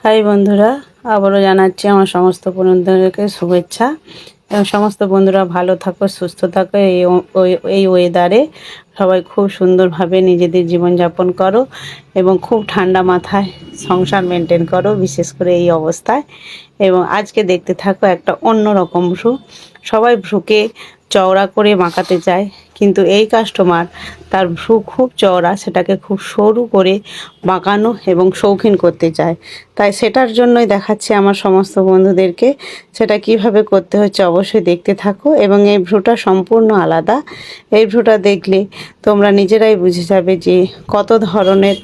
High বন্ধুরা, আবারও জানাচ্ছি আমার সমস্ত বন্ধুদেরকে শুভেচ্ছা এবং সমস্ত বন্ধুরা ভালো থাকো, সুস্থ থাকো। এই ওয়েদারে সবাই খুব সুন্দরভাবে নিজেদের জীবনযাপন করো এবং খুব ঠান্ডা মাথায় সংসার মেনটেন করো, বিশেষ করে এই অবস্থায়। এবং আজকে দেখতে থাকো একটা অন্যরকম ভ্রু। সবাই ভ্রুকে চওড়া করে বাঁকাতে চায়, কিন্তু এই কাস্টমার তার ভ্রু খুব চওড়া, সেটাকে খুব সরু করে বাঁকানো এবং শৌখিন করতে চায়। তাই সেটার জন্যই দেখাচ্ছি আমার সমস্ত বন্ধুদেরকে সেটা কিভাবে করতে হচ্ছে। অবশ্যই দেখতে থাকো এবং এই ভ্রুটা সম্পূর্ণ আলাদা। এই ভ্রুটা দেখলে তোমরা নিজেরাই বুঝে যাবে যে কত ধরনের,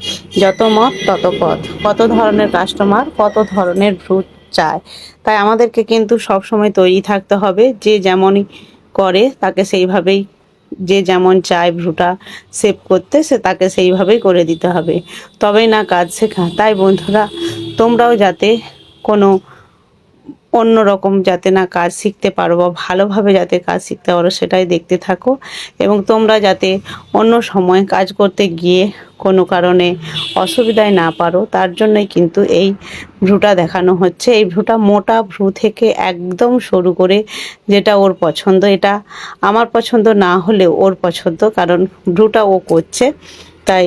যত মত তত পথ, কত ধরনের কাস্টমার কত ধরনের ভ্রু চায়। তাই আমাদেরকে কিন্তু সব সময় তৈরি থাকতে হবে, যে যেমনই করে তাকে সেইভাবেই, যে যেমন চায় ভ্রুটা সেভ করতে, সে তাকে সেইভাবেই করে দিতে হবে, তবেই না কাজ শেখা। তাই বন্ধুরা, তোমরাও যাতে কোনো অন্য রকম যাতে না কাজ শিখতে পারো বা ভালোভাবে যাতে কাজ শিখতে পারো সেটাই দেখতে থাকো। এবং তোমরা যাতে অন্য সময় কাজ করতে গিয়ে কোনো কারণে অসুবিধায় না পারো, তার জন্যই কিন্তু এই ভ্রুটা দেখানো হচ্ছে। এই ভ্রুটা মোটা ভ্রু থেকে একদম সরু করে, যেটা ওর পছন্দ। এটা আমার পছন্দ না হলেও ওর পছন্দ, কারণ ভ্রুটা ও করছে। তাই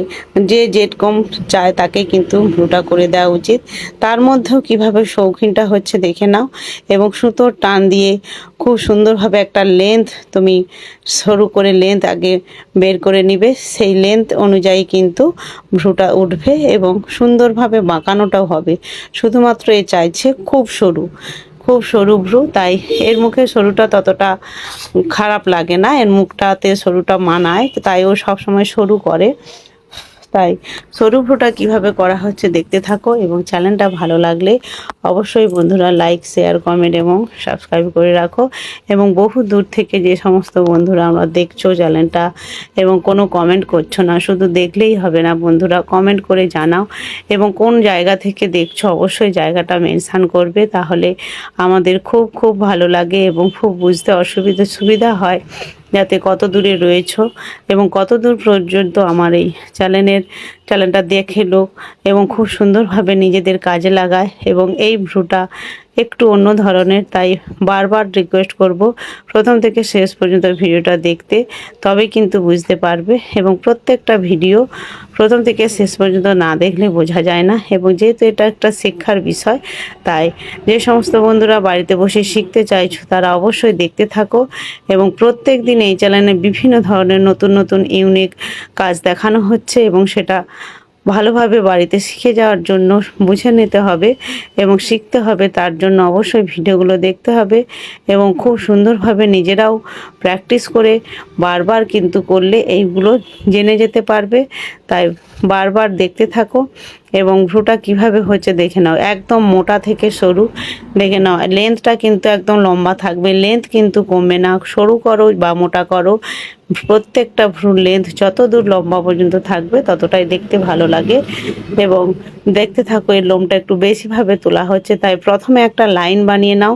যে যেরকম চায় তাকে কিন্তু ভ্রুটা করে দেওয়া উচিত। তার মধ্যেও কিভাবে শৌখিনটা হচ্ছে দেখে নাও। এবং সুতোর টান দিয়ে খুব সুন্দরভাবে একটা লেন্থ তুমি সরু করে লেন্থ আগে বের করে নিবে, সেই লেন্থ অনুযায়ী কিন্তু ভ্রুটা উঠবে এবং সুন্দরভাবে বাঁকানোটাও হবে। শুধুমাত্র এ চাইছে খুব সরু, খুব সরু ভ্রু, তাই এর মুখে সরুটা ততটা খারাপ লাগে না, এর মুখটাতে সরুটা মানায়, তাই ও সবসময় সরু করে। তাই সরু ভ্রুটা কীভাবে করা হচ্ছে দেখতে থাকো। এবং চ্যানেলটা ভালো লাগলে অবশ্যই বন্ধুরা লাইক, শেয়ার, কমেন্ট এবং সাবস্ক্রাইব করে রাখো। এবং বহু দূর থেকে যে সমস্ত বন্ধুরা আমরা দেখছো চ্যানেলটা এবং কোনো কমেন্ট করছো না, শুধু দেখলেই হবে না বন্ধুরা, কমেন্ট করে জানাও। এবং কোন জায়গা থেকে দেখছো অবশ্যই জায়গাটা মেনশান করবে, তাহলে আমাদের খুব খুব ভালো লাগে এবং খুব বুঝতে সুবিধা হয়, যাতে কত দূরে রয়েছো এবং কত দূর পর্যন্ত আমার এই চ্যানেলটা দেখে লোক এবং খুব সুন্দরভাবে নিজেদের কাজে লাগায়। এবং এই ভ্রুটা একটু অন্য ধরনের, তাই বারবার রিকোয়েস্ট করব প্রথম থেকে শেষ পর্যন্ত ভিডিওটা দেখতে, তবে কিন্তু বুঝতে পারবে। এবং প্রত্যেকটা ভিডিও প্রথম থেকে শেষ পর্যন্ত না দেখলে বোঝা যায় না। এবং যেহেতু এটা একটা শিক্ষার বিষয়, তাই যে সমস্ত বন্ধুরা বাড়িতে বসে শিখতে চাইছো তারা অবশ্যই দেখতে থাকো। এবং প্রত্যেক দিন এই চ্যানেলে বিভিন্ন ধরনের নতুন নতুন ইউনিক কাজ দেখানো হচ্ছে, এবং সেটা ভালোভাবে বাড়িতে শিখে যাওয়ার জন্য বুঝে নিতে হবে এবং শিখতে হবে। তার জন্য অবশ্যই ভিডিওগুলো দেখতে হবে এবং খুব সুন্দরভাবে নিজেরাও প্র্যাকটিস করে বারবার কিন্তু করলে এইগুলো জেনে যেতে পারবে। তাই বারবার দেখতে থাকো এবং ভ্রুটা কিভাবে হচ্ছে দেখে নাও। একদম মোটা থেকে সরু দেখে নাও, লেন্থটা কিন্তু একদম লম্বা থাকবে, লেন্থ কিন্তু কমবে না। সরু করো বা মোটা করো, প্রত্যেকটা ভ্রুর লেন্থ যত দূর লম্বা পর্যন্ত থাকবে ততটাই দেখতে ভালো লাগে। এবং দেখতে থাকো, এর লোমটা একটু বেশিভাবে তোলা হচ্ছে, তাই প্রথমে একটা লাইন বানিয়ে নাও,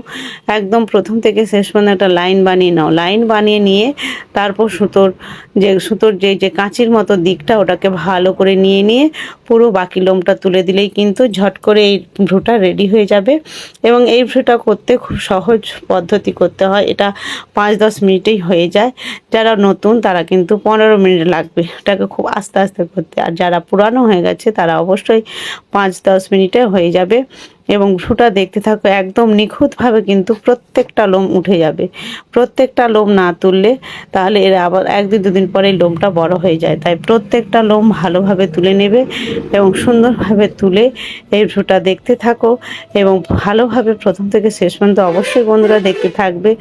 একদম প্রথম থেকে শেষ পর্যন্ত একটা লাইন বানিয়ে নাও। লাইন বানিয়ে নিয়ে তারপর সুতোর যে কাঁচির মতো দিকটা, ওটাকে ভালো করে নিয়ে পুরো বাকি লোমটা তুলে দিলেই কিন্তু ঝট করে এই ভ্রুটা রেডি হয়ে যাবে। এবং এই ভ্রুটা করতে খুব সহজ পদ্ধতি করতে হয়, এটা 5-10 মিনিটেই হয়ে যায়। যারা নতুন তারা কিন্তু 15 মিনিট লাগবে এটাকে খুব আস্তে আস্তে করতে, আর যারা পুরানো হয়ে গেছে তারা অবশ্যই 5-10 মিনিটে হয়ে যাবে। এবং ভ্রুটা দেখতে থাকো, একদম নিখুঁতভাবে কিন্তু প্রত্যেকটা লোম উঠে যাবে। প্রত্যেকটা লোম না তুললে তাহলে এরা আবার 1-2 দিন পরে লোমটা বড় হয়ে যায়, তাই প্রত্যেকটা লোম ভালোভাবে তুলে নেবে এবং সুন্দরভাবে তুলে এই ভ্রুটা দেখতে থাকো। এবং ভালোভাবে প্রথম থেকে শেষ পর্যন্ত অবশ্যই বন্ধুরা দেখতে থাকবে,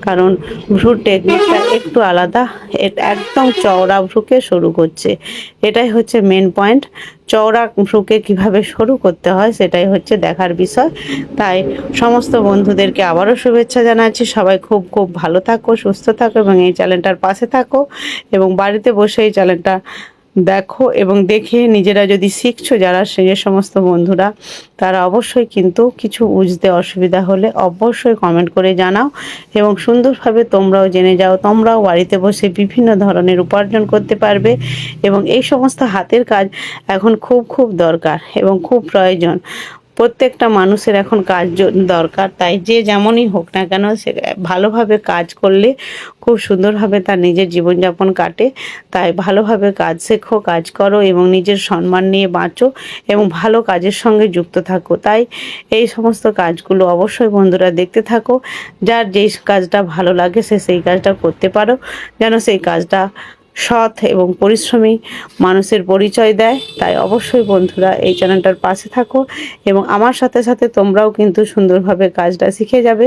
কারণ ভ্রুর টেকনিকটা একটু আলাদা। একদম চওড়া ভ্রুকে শুরু করছে, এটাই হচ্ছে মেন পয়েন্ট। চওড়া ভ্রুকে কিভাবে শুরু করতে হয় সেটাই হচ্ছে দেখার বিষয়। তাই সমস্ত বন্ধুদেরকে আবারও শুভেচ্ছা জানাচ্ছি। সবাই খুব খুব ভালো থাকো, সুস্থ থাকো এবং এই চ্যানেলটার পাশে থাকো এবং বাড়িতে বসে এই চ্যানেলটা দেখো এবং দেখে নিজেরা যদি শিখছো, যারা যে সমস্ত বন্ধুরা, তারা অবশ্যই কিন্তু কিছু বুঝতে অসুবিধা হলে অবশ্যই কমেন্ট করে জানাও এবং সুন্দরভাবে তোমরাও জেনে যাও। তোমরাও বাড়িতে বসে বিভিন্ন ধরনের উপার্জন করতে পারবে এবং এই সমস্ত হাতের কাজ এখন খুব খুব দরকার এবং খুব প্রয়োজন। প্রত্যেকটা মানুষের এখন কাজ দরকার, তাই যে যেমনই হোক না কেন সে ভালোভাবে কাজ করলে খুব সুন্দরভাবে তার নিজের জীবনযাপন কাটে। তাই ভালোভাবে কাজ শেখো, কাজ করো এবং নিজের সম্মান নিয়ে বাঁচো এবং ভালো কাজের সঙ্গে যুক্ত থাকো। তাই এই সমস্ত কাজগুলো অবশ্যই বন্ধুরা দেখতে থাকো। যার যেই কাজটা ভালো লাগে সে সেই কাজটা করতে পারো, যেন সেই কাজটা সৎ এবং পরিশ্রমী মানুষের পরিচয় দেয়। তাই অবশ্যই বন্ধুরা এই চ্যানেলটার পাশে থাকো এবং আমার সাথে সাথে তোমরাও কিন্তু সুন্দরভাবে কাজটা শিখে যাবে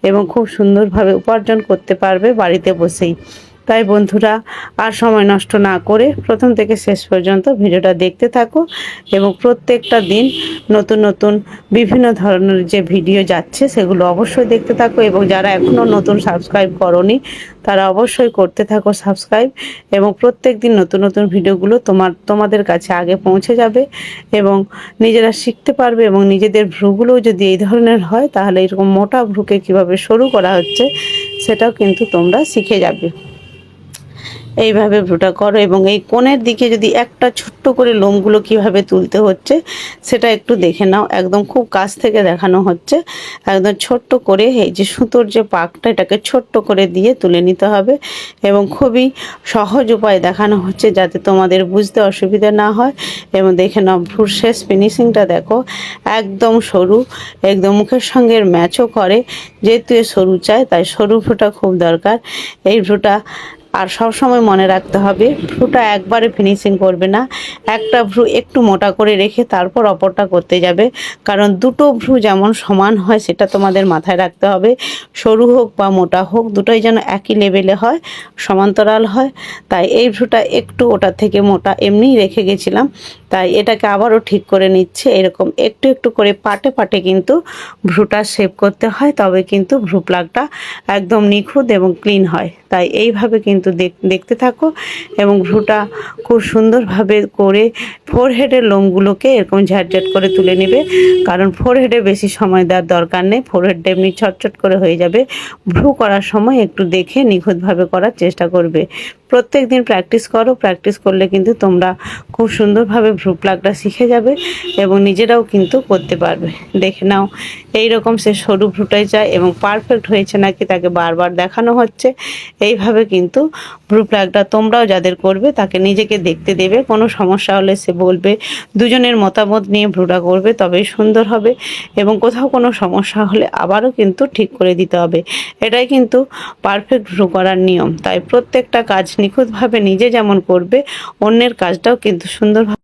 এবং খুব সুন্দরভাবে উপার্জন করতে পারবে বাড়িতে বসেই। তাই বন্ধুরা আর সময় নষ্ট না করে প্রথম থেকে শেষ পর্যন্ত ভিডিওটা দেখতে থাকো এবং প্রত্যেকটা দিন নতুন নতুন বিভিন্ন ধরনের যে ভিডিও যাচ্ছে সেগুলো অবশ্যই দেখতে থাকো এবং যারা এখনও নতুন সাবস্ক্রাইব করোনি তারা অবশ্যই করতে থাকো সাবস্ক্রাইব এবং প্রত্যেক দিন নতুন নতুন ভিডিওগুলো তোমাদের কাছে আগে পৌঁছে যাবে এবং নিজেরা শিখতে পারবে এবং নিজেদের ভ্রুগুলোও যদি এই ধরনের হয় তাহলে এরকম মোটা ভ্রুকে কিভাবে সরু করা হচ্ছে সেটাও কিন্তু তোমরা শিখে যাবে। এইভাবে ভ্রুটা করো এবং এই কোণের দিকে যদি একটা ছোট্ট করে লোমগুলো কিভাবে তুলতে হচ্ছে সেটা একটু দেখে নাও। একদম খুব কাছ থেকে দেখানো হচ্ছে, একদম ছোট্ট করে এই যে সুতোর যে পাকটা এটাকে ছোট্ট করে দিয়ে তুলে নিতে হবে এবং খুবই সহজ উপায় দেখানো হচ্ছে যাতে তোমাদের বুঝতে অসুবিধা না হয়। এবং দেখে নাও ভ্রুর শেষ ফিনিশিংটা দেখো, একদম সরু, একদম মুখের সঙ্গে ম্যাচও করে। যেহেতু এ সরু চাই তাই সরু ভ্রুটা খুব দরকার। এই ভ্রুটা আর সব সময় মনে রাখতে হবে ভ্রুটা একবারে ফিনিশিং করবে না, একটা ভ্রু একটু মোটা করে রেখে তারপর অপরটা করতে যাবে, কারণ দুটো ভ্রু যেমন সমান হয় সেটা তোমাদের মাথায় রাখতে হবে। সরু হোক বা মোটা হোক দুটোই যেন একই লেভেলে হয়, সমান্তরাল হয়। তাই এই ভ্রুটা একটু ওটা থেকে মোটা এমনিই রেখে গেছিলাম, তাই এটাকে আবারও ঠিক করে নিচ্ছে। এরকম একটু একটু করে পাটে পাটে কিন্তু ভ্রুটা শেপ করতে হয়, তবে কিন্তু ভ্রু প্লাগটা একদম নিখুঁত এবং ক্লিন হয়। তাই এইভাবে কিন্তু দেখতে থাকো এবং ভ্রুটা খুব সুন্দরভাবে করে ফোরহেডের লোমগুলোকে এরকম ঝাটঝাট করে তুলে নেবে, কারণ ফোরহেডে বেশি সময় দেওয়ার দরকার নেই, ফোরহেডটা এমনি ছটছট করে হয়ে যাবে। ভ্রু করার সময় একটু দেখে নিখুঁতভাবে করার চেষ্টা করবে। প্রত্যেক দিন প্র্যাকটিস করো, প্র্যাকটিস করলে কিন্তু তোমরা খুব সুন্দরভাবে ভ্রু প্লাগটা শিখে যাবে এবং নিজেরাও কিন্তু করতে পারবে। দেখে নাও এইরকম সে সরু ভ্রুটাই চায় এবং পারফেক্ট হয়েছে নাকি তাকে বারবার দেখানো হচ্ছে। এইভাবে কিন্তু ভ্রু প্লাগটা তোমরাও যাদের করবে তাকে নিজেকে দেখতে দেবে, কোনো সমস্যা হলে সে বলবে, দুজনের মতামত নিয়ে ভ্রুটা করবে তবেই সুন্দর হবে এবং কোথাও কোনো সমস্যা হলে আবারও কিন্তু ঠিক করে দিতে হবে। এটাই কিন্তু পারফেক্ট ভ্রু করার নিয়ম। তাই প্রত্যেকটা কাজ নিখুঁতভাবে নিজে যেমন করবে অন্যের কাজটাও কিন্তু সুন্দরভাবে